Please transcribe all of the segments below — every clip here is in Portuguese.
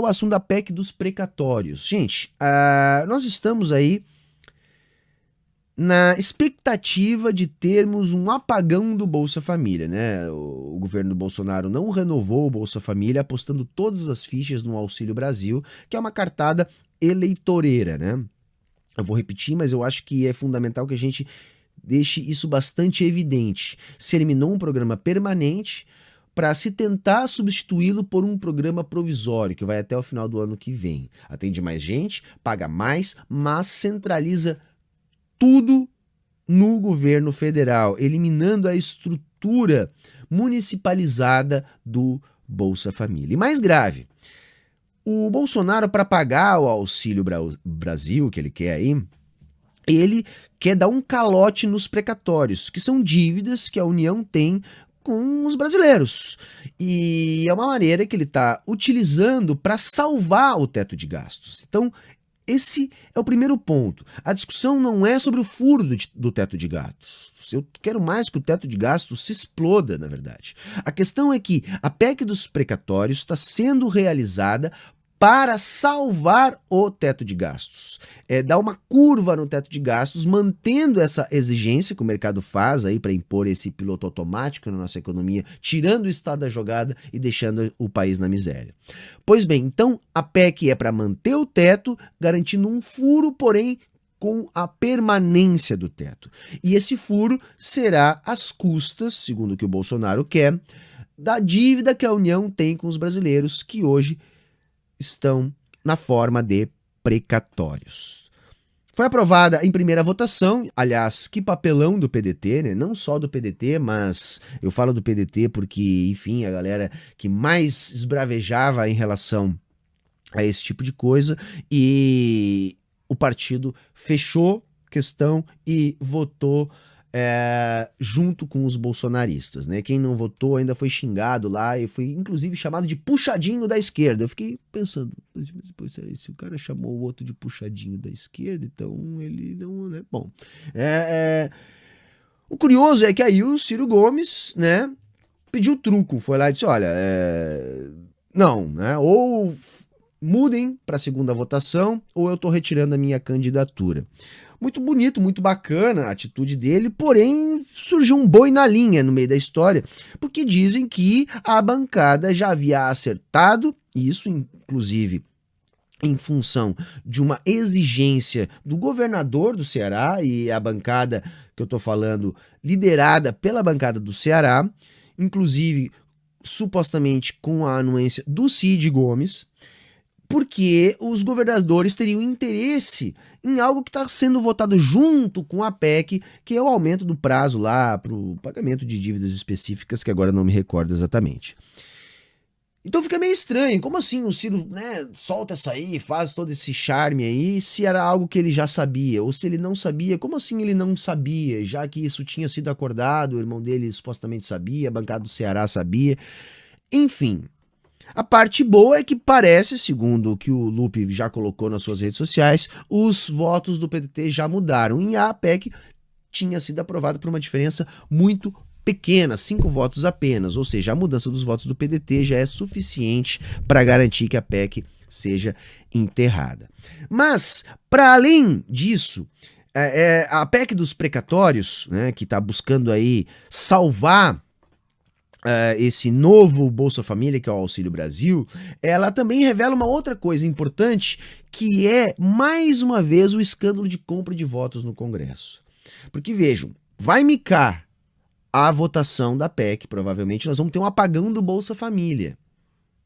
com o assunto da PEC dos precatórios. Gente, nós estamos aí na expectativa de termos um apagão do Bolsa Família, né? O governo do Bolsonaro não renovou o Bolsa Família, apostando todas as fichas no Auxílio Brasil, que é uma cartada eleitoreira, né? Eu vou repetir, mas eu acho que é fundamental que a gente deixe isso bastante evidente. Se eliminou um programa permanente para se tentar substituí-lo por um programa provisório, que vai até o final do ano que vem. Atende mais gente, paga mais, mas centraliza tudo no governo federal, eliminando a estrutura municipalizada do Bolsa Família. E mais grave, o Bolsonaro, para pagar o Auxílio Brasil, que ele quer aí, ele quer dar um calote nos precatórios, que são dívidas que a União tem com os brasileiros. E é uma maneira que ele está utilizando para salvar o teto de gastos. Então, esse é o primeiro ponto. A discussão não é sobre o furo do teto de gastos. Eu quero mais que o teto de gastos se exploda, na verdade. A questão é que a PEC dos precatórios está sendo realizada para salvar o teto de gastos. Dar uma curva no teto de gastos, mantendo essa exigência que o mercado faz aí para impor esse piloto automático na nossa economia, tirando o Estado da jogada e deixando o país na miséria. Pois bem, então a PEC é para manter o teto, garantindo um furo, porém com a permanência do teto. E esse furo será às custas, segundo o que o Bolsonaro quer, da dívida que a União tem com os brasileiros, que hoje estão na forma de precatórios. Foi aprovada em primeira votação, aliás, que papelão do PDT, né? Não só do PDT, mas eu falo do PDT porque, enfim, a galera que mais esbravejava em relação a esse tipo de coisa, e o partido fechou questão e votou junto com os bolsonaristas, né? Quem não votou ainda foi xingado lá e foi inclusive chamado de puxadinho da esquerda. Eu fiquei pensando, se o cara chamou o outro de puxadinho da esquerda, então ele não, né? Bom, o curioso é que aí o Ciro Gomes, né, pediu truco, foi lá e disse, olha, não, né? Ou mudem para a segunda votação ou eu tô retirando a minha candidatura. Muito bonito, muito bacana a atitude dele, porém surgiu um boi na linha no meio da história, porque dizem que a bancada já havia acertado, isso inclusive em função de uma exigência do governador do Ceará, e a bancada que eu tô falando liderada pela bancada do Ceará, inclusive supostamente com a anuência do Cid Gomes, porque os governadores teriam interesse em algo que está sendo votado junto com a PEC, que é o aumento do prazo lá para o pagamento de dívidas específicas, que agora não me recordo exatamente. Então fica meio estranho, como assim o Ciro, né, solta essa aí, faz todo esse charme aí, se era algo que ele já sabia, ou se ele não sabia, como assim ele não sabia, já que isso tinha sido acordado, o irmão dele supostamente sabia, a bancada do Ceará sabia, enfim. A parte boa é que parece, segundo o que o Lupe já colocou nas suas redes sociais, os votos do PDT já mudaram e a PEC tinha sido aprovada por uma diferença muito pequena, 5 votos apenas, ou seja, a mudança dos votos do PDT já é suficiente para garantir que a PEC seja enterrada. Mas, para além disso, a PEC dos precatórios, né, que está buscando aí salvar esse novo Bolsa Família, que é o Auxílio Brasil, ela também revela uma outra coisa importante, que é, mais uma vez, o escândalo de compra de votos no Congresso. Porque, vejam, vai micar a votação da PEC, provavelmente nós vamos ter um apagão do Bolsa Família.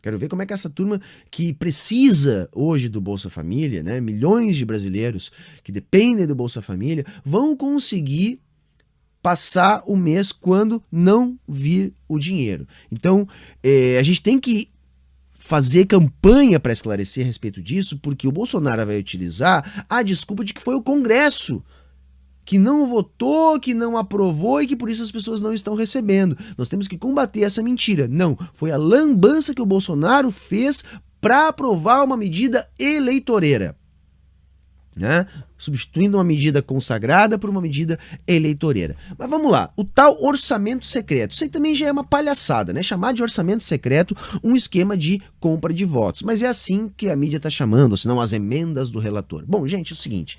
Quero ver como é que essa turma que precisa hoje do Bolsa Família, né, milhões de brasileiros que dependem do Bolsa Família, vão conseguir passar o mês quando não vir o dinheiro. Então, a gente tem que fazer campanha para esclarecer a respeito disso, porque o Bolsonaro vai utilizar a desculpa de que foi o Congresso que não votou, que não aprovou e que por isso as pessoas não estão recebendo. Nós temos que combater essa mentira. Não, foi a lambança que o Bolsonaro fez para aprovar uma medida eleitoreira. né? Substituindo uma medida consagrada por uma medida eleitoreira. Mas vamos lá, o tal orçamento secreto, isso aí também já é uma palhaçada, né? Chamar de orçamento secreto um esquema de compra de votos, mas é assim que a mídia está chamando, senão as emendas do relator. Bom, gente, é o seguinte,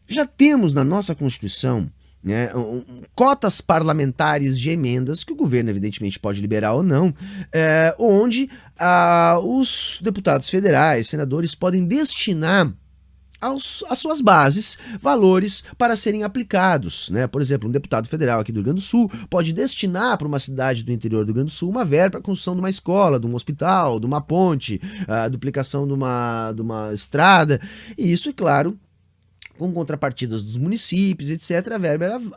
já temos na nossa Constituição, né, cotas parlamentares de emendas, que o governo evidentemente pode liberar ou não, onde os deputados federais, senadores podem destinar às suas bases valores para serem aplicados, né? Por exemplo, um deputado federal aqui do Rio Grande do Sul pode destinar para uma cidade do interior do Rio Grande do Sul uma verba para a construção de uma escola, de um hospital, de uma ponte, a duplicação de uma estrada, e isso, é claro, com contrapartidas dos municípios, etc.,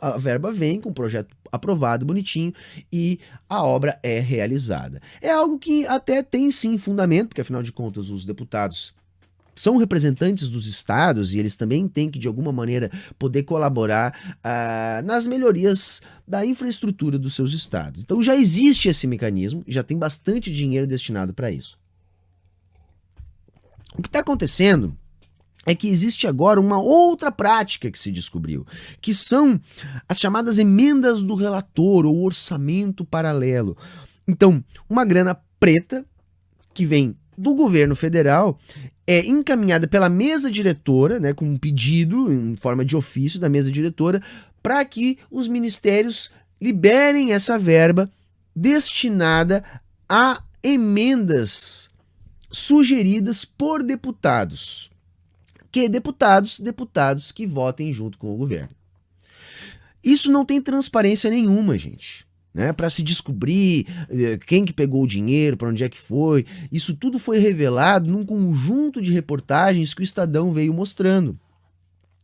a verba vem com o projeto aprovado, bonitinho, e a obra é realizada. É algo que até tem sim fundamento, porque afinal de contas os deputados são representantes dos estados e eles também têm que, de alguma maneira, poder colaborar nas melhorias da infraestrutura dos seus estados. Então já existe esse mecanismo, já tem bastante dinheiro destinado para isso. O que está acontecendo é que existe agora uma outra prática que se descobriu, que são as chamadas emendas do relator ou orçamento paralelo. Então, uma grana preta que vem do governo federal é encaminhada pela mesa diretora, né, com um pedido em forma de ofício da mesa diretora, para que os ministérios liberem essa verba destinada a emendas sugeridas por deputados. Deputados que votem junto com o governo. Isso não tem transparência nenhuma, gente. Né, para se descobrir quem que pegou o dinheiro, para onde é que foi. Isso tudo foi revelado num conjunto de reportagens que o Estadão veio mostrando.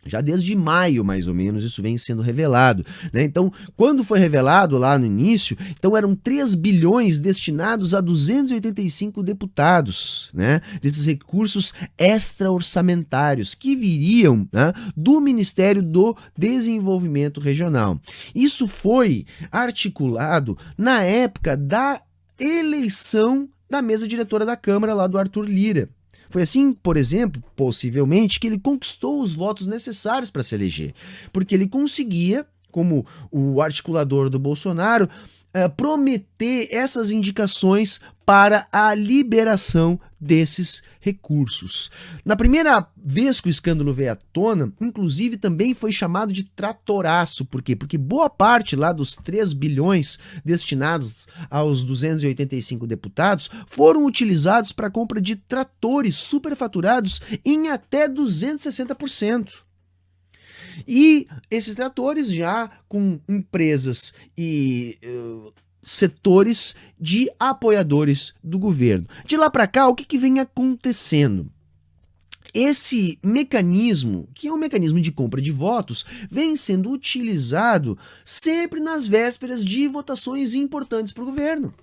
Já desde maio, mais ou menos, isso vem sendo revelado, né? Então, quando foi revelado lá no início, então eram 3 bilhões destinados a 285 deputados, né? Desses recursos extra-orçamentários que viriam, né, do Ministério do Desenvolvimento Regional. Isso foi articulado na época da eleição da mesa diretora da Câmara, lá do Arthur Lira. Foi assim, por exemplo, possivelmente, que ele conquistou os votos necessários para se eleger, porque ele conseguia, como o articulador do Bolsonaro, prometer essas indicações para a liberação desses recursos. Na primeira vez que o escândalo veio à tona, inclusive também foi chamado de tratoraço. Por quê? Porque boa parte lá dos 3 bilhões destinados aos 285 deputados foram utilizados para a compra de tratores superfaturados em até 260%. E esses tratores já com empresas e setores de apoiadores do governo. De lá para cá, o que vem acontecendo? Esse mecanismo, que é um mecanismo de compra de votos, vem sendo utilizado sempre nas vésperas de votações importantes para o governo.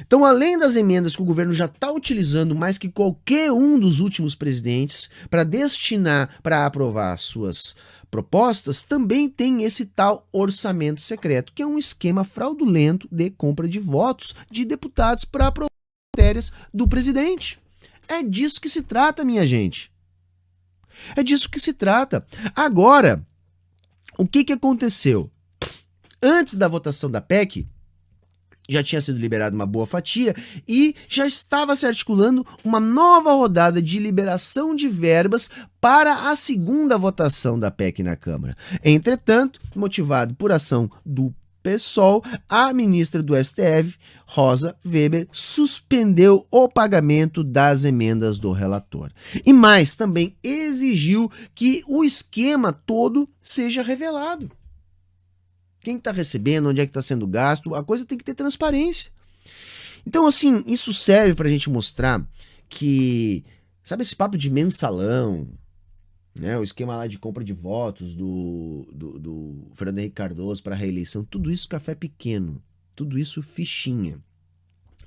Então, além das emendas que o governo já está utilizando mais que qualquer um dos últimos presidentes para destinar, para aprovar suas propostas, também tem esse tal orçamento secreto, que é um esquema fraudulento de compra de votos de deputados para aprovar matérias do presidente. É disso que se trata, minha gente. É disso que se trata. Agora, o que aconteceu? Antes da votação da PEC, já tinha sido liberada uma boa fatia e já estava se articulando uma nova rodada de liberação de verbas para a segunda votação da PEC na Câmara. Entretanto, motivado por ação do PSOL, a ministra do STF, Rosa Weber, suspendeu o pagamento das emendas do relator. E mais, também exigiu que o esquema todo seja revelado. Quem está recebendo, onde é que está sendo gasto, a coisa tem que ter transparência. Então, assim, isso serve para a gente mostrar que, sabe esse papo de mensalão, né, o esquema lá de compra de votos do Fernando Henrique Cardoso para a reeleição, tudo isso café pequeno, tudo isso fichinha.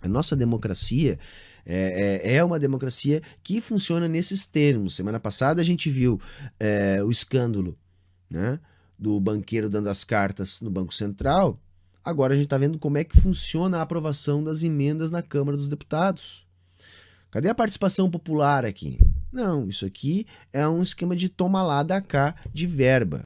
A nossa democracia é uma democracia que funciona nesses termos. Semana passada a gente viu o escândalo, né, do banqueiro dando as cartas no Banco Central. Agora a gente está vendo como é que funciona a aprovação das emendas na Câmara dos Deputados. Cadê a participação popular aqui? Não, isso aqui é um esquema de toma lá da cá de verba.